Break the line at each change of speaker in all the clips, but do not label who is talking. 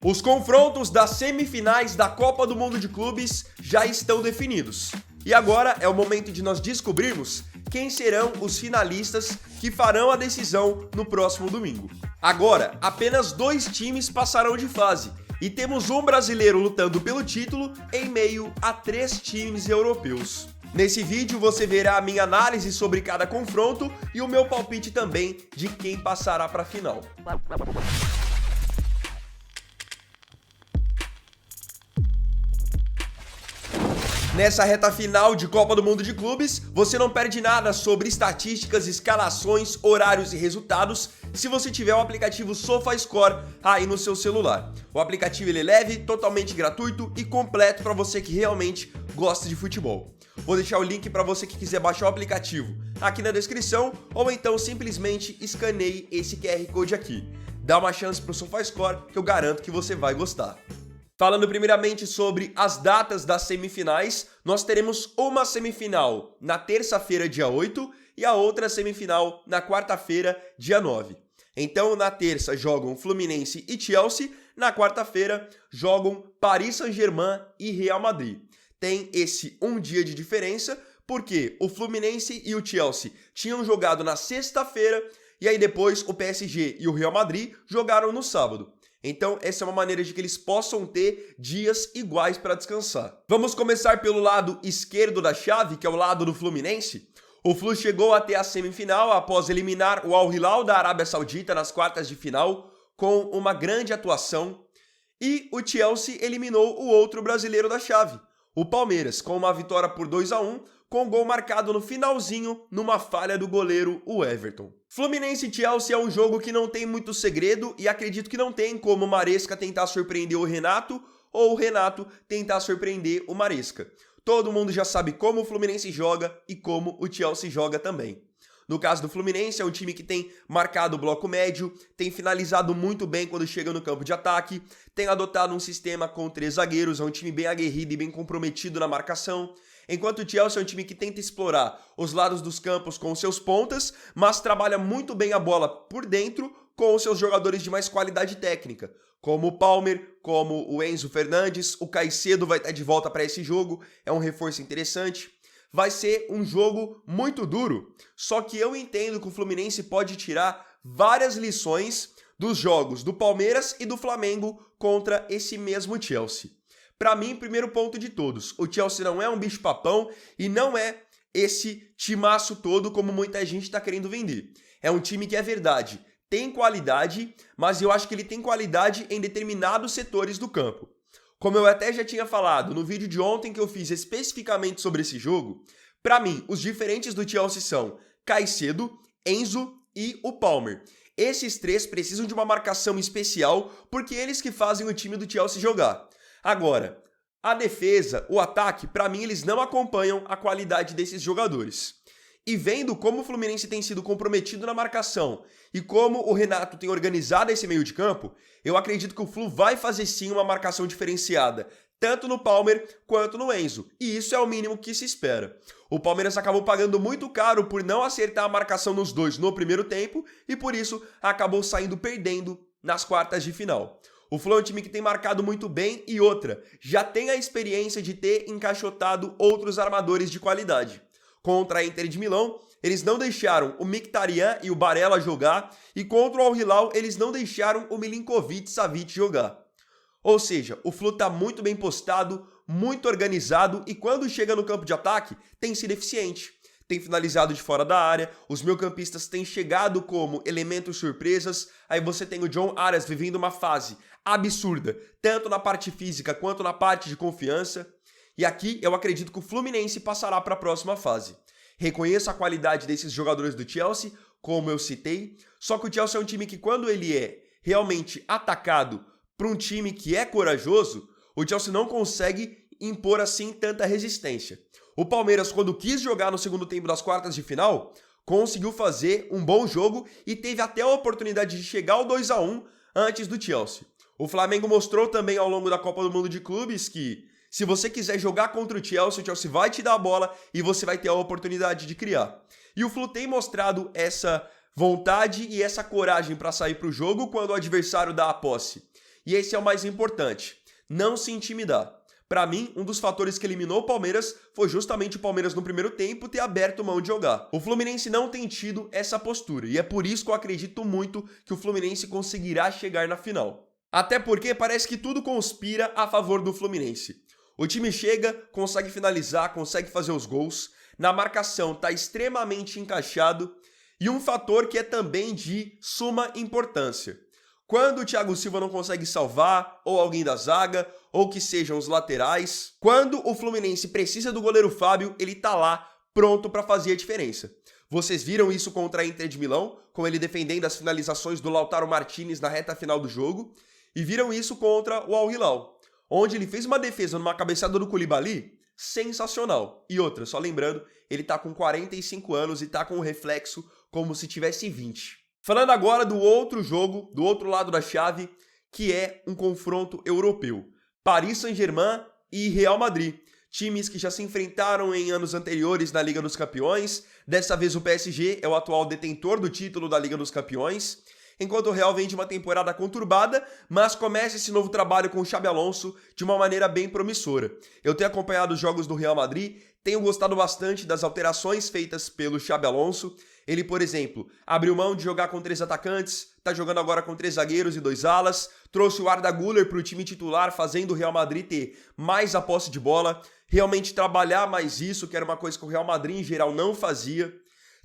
Os confrontos das semifinais da Copa do Mundo de Clubes já estão definidos. E agora é o momento de nós descobrirmos quem serão os finalistas que farão a decisão no próximo domingo. Agora, apenas 2 times passarão de fase e temos um brasileiro lutando pelo título em meio a 3 times europeus. Nesse vídeo você verá a minha análise sobre cada confronto e o meu palpite também de quem passará para a final. Nessa reta final de Copa do Mundo de Clubes, você não perde nada sobre estatísticas, escalações, horários e resultados se você tiver o aplicativo SofaScore aí no seu celular. O aplicativo ele é leve, totalmente gratuito e completo para você que realmente gosta de futebol. Vou deixar o link para você que quiser baixar o aplicativo aqui na descrição ou então simplesmente escaneie esse QR Code aqui. Dá uma chance para o SofaScore que eu garanto que você vai gostar. Falando primeiramente sobre as datas das semifinais, nós teremos uma semifinal na terça-feira, dia 8, e a outra semifinal na quarta-feira, dia 9. Então, na terça jogam Fluminense e Chelsea, na quarta-feira jogam Paris Saint-Germain e Real Madrid. Tem esse um dia de diferença, porque o Fluminense e o Chelsea tinham jogado na sexta-feira, e aí depois o PSG e o Real Madrid jogaram no sábado. Então, essa é uma maneira de que eles possam ter dias iguais para descansar. Vamos começar pelo lado esquerdo da chave, que é o lado do Fluminense. O Flu chegou até a semifinal após eliminar o Al Hilal da Arábia Saudita nas quartas de final com uma grande atuação. E o Chelsea eliminou o outro brasileiro da chave, o Palmeiras, com uma vitória por 2-1, com gol marcado no finalzinho numa falha do goleiro, o Everton. Fluminense e Chelsea é um jogo que não tem muito segredo e acredito que não tem como o Maresca tentar surpreender o Renato ou o Renato tentar surpreender o Maresca. Todo mundo já sabe como o Fluminense joga e como o Chelsea joga também. No caso do Fluminense, é um time que tem marcado o bloco médio, tem finalizado muito bem quando chega no campo de ataque, tem adotado um sistema com 3 zagueiros, é um time bem aguerrido e bem comprometido na marcação. Enquanto o Chelsea é um time que tenta explorar os lados dos campos com os seus pontas, mas trabalha muito bem a bola por dentro com os seus jogadores de mais qualidade técnica, como o Palmer, como o Enzo Fernandes, o Caicedo vai estar de volta para esse jogo, é um reforço interessante. Vai ser um jogo muito duro, só que eu entendo que o Fluminense pode tirar várias lições dos jogos do Palmeiras e do Flamengo contra esse mesmo Chelsea. Para mim, primeiro ponto de todos, o Chelsea não é um bicho-papão e não é esse timaço todo como muita gente está querendo vender. É um time que é verdade, tem qualidade, mas eu acho que ele tem qualidade em determinados setores do campo. Como eu até já tinha falado no vídeo de ontem que eu fiz especificamente sobre esse jogo, para mim, os diferentes do Chelsea são Caicedo, Enzo e o Palmer. Esses 3 precisam de uma marcação especial porque eles que fazem o time do Chelsea jogar. Agora, a defesa, o ataque, para mim eles não acompanham a qualidade desses jogadores. E vendo como o Fluminense tem sido comprometido na marcação e como o Renato tem organizado esse meio de campo, eu acredito que o Flu vai fazer sim uma marcação diferenciada, tanto no Palmer quanto no Enzo, e isso é o mínimo que se espera. O Palmeiras acabou pagando muito caro por não acertar a marcação nos dois no primeiro tempo e por isso acabou saindo perdendo nas quartas de final. O Flu é um time que tem marcado muito bem e outra, já tem a experiência de ter encaixotado outros armadores de qualidade. Contra a Inter de Milão, eles não deixaram o Mkhitaryan e o Barella jogar e contra o Al Hilal eles não deixaram o Milinkovic-Savic jogar. Ou seja, o Flu está muito bem postado, muito organizado e quando chega no campo de ataque tem sido eficiente. Tem finalizado de fora da área, os meio-campistas têm chegado como elementos surpresas, aí você tem o John Arias vivendo uma fase absurda, tanto na parte física quanto na parte de confiança, e aqui eu acredito que o Fluminense passará para a próxima fase. Reconheço a qualidade desses jogadores do Chelsea, como eu citei, só que o Chelsea é um time que quando ele é realmente atacado por um time que é corajoso, o Chelsea não consegue impor assim tanta resistência. O Palmeiras, quando quis jogar no segundo tempo das quartas de final, conseguiu fazer um bom jogo e teve até a oportunidade de chegar ao 2-1 antes do Chelsea. O Flamengo mostrou também ao longo da Copa do Mundo de Clubes que se você quiser jogar contra o Chelsea vai te dar a bola e você vai ter a oportunidade de criar. E o Flu tem mostrado essa vontade e essa coragem para sair para o jogo quando o adversário dá a posse. E esse é o mais importante, não se intimidar. Para mim, um dos fatores que eliminou o Palmeiras foi justamente o Palmeiras no primeiro tempo ter aberto mão de jogar. O Fluminense não tem tido essa postura e é por isso que eu acredito muito que o Fluminense conseguirá chegar na final. Até porque parece que tudo conspira a favor do Fluminense. O time chega, consegue finalizar, consegue fazer os gols, na marcação está extremamente encaixado e um fator que é também de suma importância. Quando o Thiago Silva não consegue salvar, ou alguém da zaga, ou que sejam os laterais, quando o Fluminense precisa do goleiro Fábio, ele tá lá pronto para fazer a diferença. Vocês viram isso contra a Inter de Milão, com ele defendendo as finalizações do Lautaro Martinez na reta final do jogo, e viram isso contra o Al Hilal, onde ele fez uma defesa numa cabeçada do Koulibaly sensacional. E outra, só lembrando, ele tá com 45 anos e tá com um reflexo como se tivesse 20. Falando agora do outro jogo, do outro lado da chave, que é um confronto europeu. Paris Saint-Germain e Real Madrid. Times que já se enfrentaram em anos anteriores na Liga dos Campeões. Dessa vez o PSG é o atual detentor do título da Liga dos Campeões. Enquanto o Real vem de uma temporada conturbada, mas começa esse novo trabalho com o Xabi Alonso de uma maneira bem promissora. Eu tenho acompanhado os jogos do Real Madrid, tenho gostado bastante das alterações feitas pelo Xabi Alonso. Ele, por exemplo, abriu mão de jogar com 3 atacantes, tá jogando agora com 3 zagueiros e 2 alas, trouxe o Arda Güler para o time titular, fazendo o Real Madrid ter mais a posse de bola, realmente trabalhar mais isso, que era uma coisa que o Real Madrid em geral não fazia.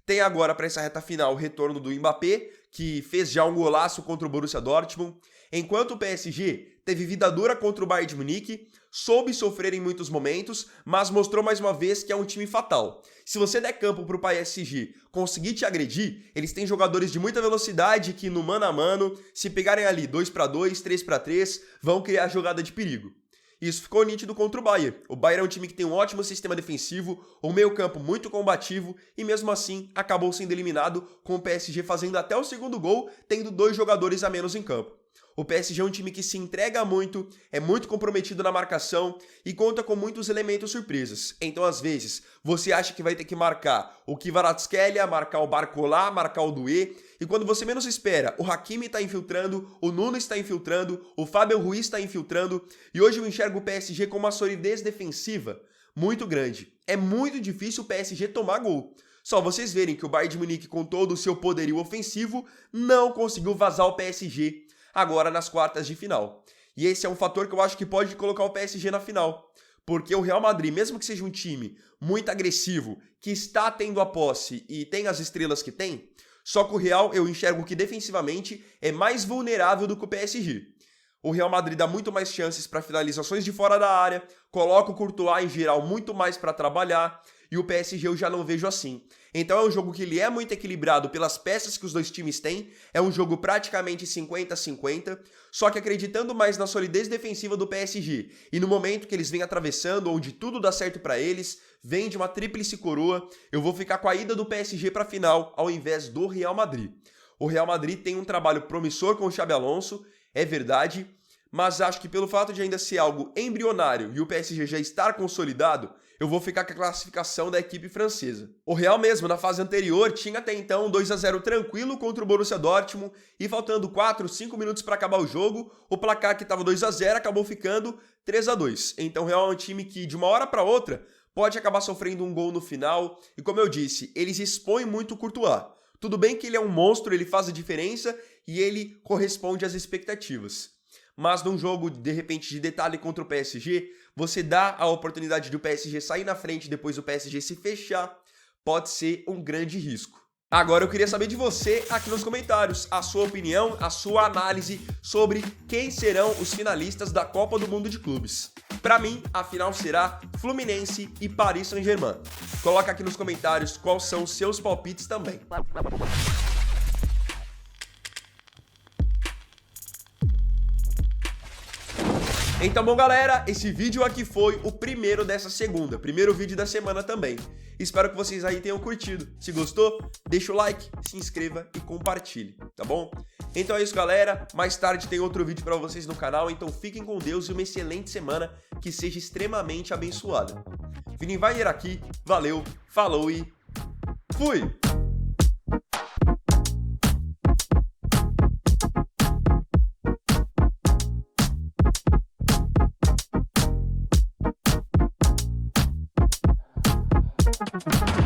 Tem agora para essa reta final o retorno do Mbappé, que fez já um golaço contra o Borussia Dortmund, enquanto o PSG teve vida dura contra o Bayern de Munique, soube sofrer em muitos momentos, mas mostrou mais uma vez que é um time fatal. Se você der campo para o PSG conseguir te agredir, eles têm jogadores de muita velocidade que no mano a mano, se pegarem ali 2-2, 3-3, vão criar jogada de perigo. Isso ficou nítido contra o Bayern. O Bayern é um time que tem um ótimo sistema defensivo, um meio-campo muito combativo e mesmo assim acabou sendo eliminado com o PSG fazendo até o segundo gol, tendo 2 jogadores a menos em campo. O PSG é um time que se entrega muito, é muito comprometido na marcação e conta com muitos elementos surpresas. Então, às vezes, você acha que vai ter que marcar o Kvaratskhelia, marcar o Barcola, marcar o Doué, e quando você menos espera, o Hakimi está infiltrando, o Nuno está infiltrando, o Fábio Ruiz está infiltrando, e hoje eu enxergo o PSG com uma solidez defensiva muito grande. É muito difícil o PSG tomar gol. Só vocês verem que o Bayern de Munique, com todo o seu poderio ofensivo, não conseguiu vazar o PSG agora nas quartas de final. E esse é um fator que eu acho que pode colocar o PSG na final. Porque o Real Madrid, mesmo que seja um time muito agressivo, que está tendo a posse e tem as estrelas que tem, só que o Real eu enxergo que defensivamente é mais vulnerável do que o PSG. O Real Madrid dá muito mais chances para finalizações de fora da área, coloca o Courtois em geral muito mais para trabalhar, e o PSG eu já não vejo assim. Então é um jogo que ele é muito equilibrado pelas peças que os dois times têm, é um jogo praticamente 50-50, só que acreditando mais na solidez defensiva do PSG, e no momento que eles vêm atravessando, onde tudo dá certo para eles, vem de uma tríplice coroa, eu vou ficar com a ida do PSG para a final, ao invés do Real Madrid. O Real Madrid tem um trabalho promissor com o Xabi Alonso, é verdade, mas acho que pelo fato de ainda ser algo embrionário e o PSG já estar consolidado, eu vou ficar com a classificação da equipe francesa. O Real mesmo, na fase anterior, tinha até então 2-0 tranquilo contra o Borussia Dortmund e faltando 4, 5 minutos para acabar o jogo, o placar que estava 2-0 acabou ficando 3-2. Então o Real é um time que de uma hora para outra pode acabar sofrendo um gol no final e como eu disse, eles expõem muito o Courtois. Tudo bem que ele é um monstro, ele faz a diferença e ele corresponde às expectativas. Mas num jogo, de repente, de detalhe contra o PSG, você dá a oportunidade de o PSG sair na frente e depois o PSG se fechar, pode ser um grande risco. Agora eu queria saber de você aqui nos comentários, a sua opinião, a sua análise sobre quem serão os finalistas da Copa do Mundo de Clubes. Para mim, a final será Fluminense e Paris Saint-Germain. Coloca aqui nos comentários quais são os seus palpites também. Então, bom galera, esse vídeo aqui foi o primeiro dessa segunda, primeiro vídeo da semana também. Espero que vocês aí tenham curtido. Se gostou, deixa o like, se inscreva e compartilhe, tá bom? Então é isso galera, mais tarde tem outro vídeo pra vocês no canal, então fiquem com Deus e uma excelente semana que seja extremamente abençoada. Vini Wagner aqui, valeu, falou e fui!
Tchau.